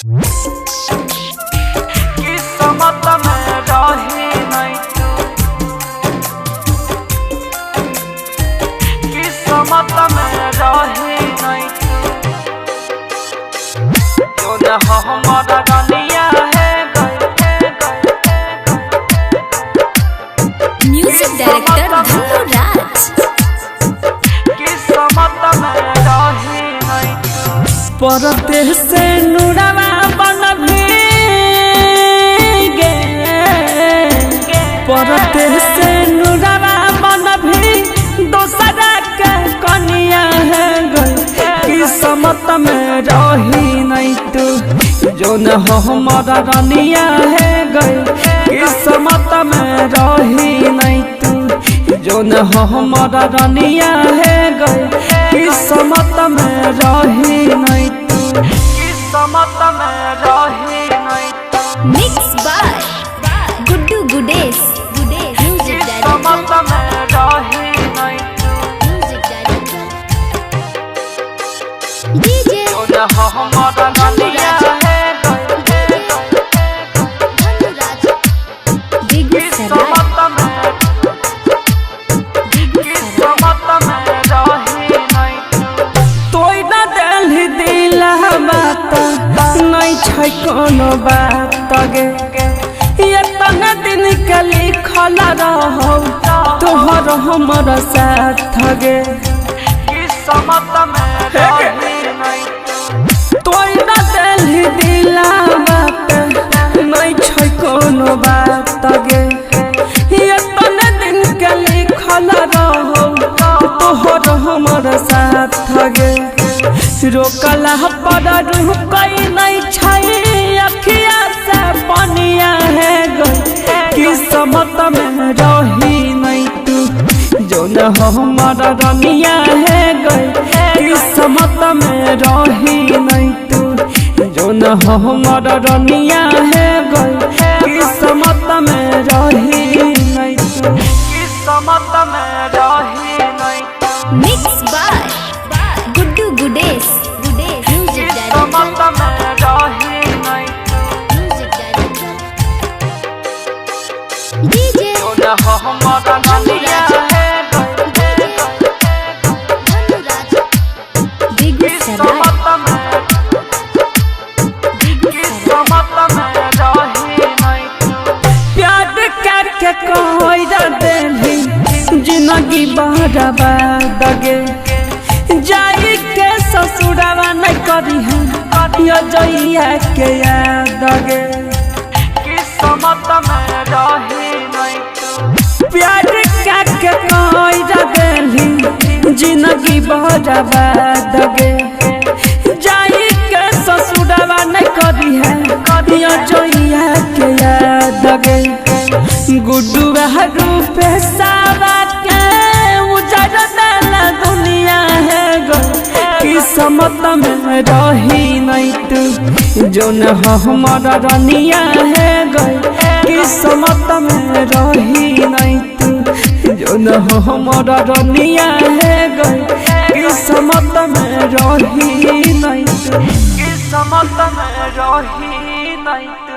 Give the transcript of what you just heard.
किस्मत में रही नहीं तू, किस्मत में रही नहीं तू, जो न हमारा दुनिया है म्यूजिक डायरेक्टर धनु राज। किस्मत में रही नहीं तू, परदेश से नुरावा बन भीगे, परदेश से नुरावा बन भी दोसरा के कनिया है गई। किस्मत में रही नहीं तू, जो न हमारा रनिया है गई। किस्मत में रही नहीं तू, जो न हमारा रनिया है गई। किस्मत में रही नहीं तू, किस्मत में रही नहीं तू, mix by Guddu Gudesh. Music किस्मत डायरेक्टर में रही नहीं तू, डीजे जो न हमारा रनिया है गई। धनु राज। बेगूसराय किस्मत में रही नहीं तू, तोय न दिल दिला बात नहीं छै कोनो बात गे। ये तने दिन के लिखल रहो तोहर हमर साथ गे। किस्मत में रही नहीं तू, तोय न दिल दिला बात नहीं छै कोनो बात गे। ये तने दिन के लिखल रहो तोहर हमर साथ गे। रोकला पर रुकई नहीं छै अखिया से पनिया है गई। किस्मत में रही नहीं तू, जो न हमारा रनिया है गई। किस्मत में रही नहीं तू, जो न हमारा रनिया है गई। किस्मत में रही नहीं तू, किस्मत में रही नहीं तू, mix by Guddu Gudesh. Music किस्मत डायरेक्टर में रही नहीं तू, डीजे जो न हमारा रनिया है गई। धनु राज। बेगूसराय किस्मत में रही नहीं तू, प्यार करके कोई देली जिंदगी बर्बाद गे। जाई के ससुरवा नहीं करी है यो जइया के याद गे। किस्मत में रही नहीं तू, प्यार करके कोई देली जिंदगी बर्बाद गे। जाई के ससुरवा नहीं करी है यो जइया के याद गे। गुड्डू रूपे सावा के उजड़ देला दुनिया है गो। किस्मत में रही नहीं तू, जो न हमारा रनिया है गई। किस्मत में रही नहीं तू, जो न हमारा रनिया है गई। किस्मत में रही नहीं तू, किस्मत में रही नहीं तू।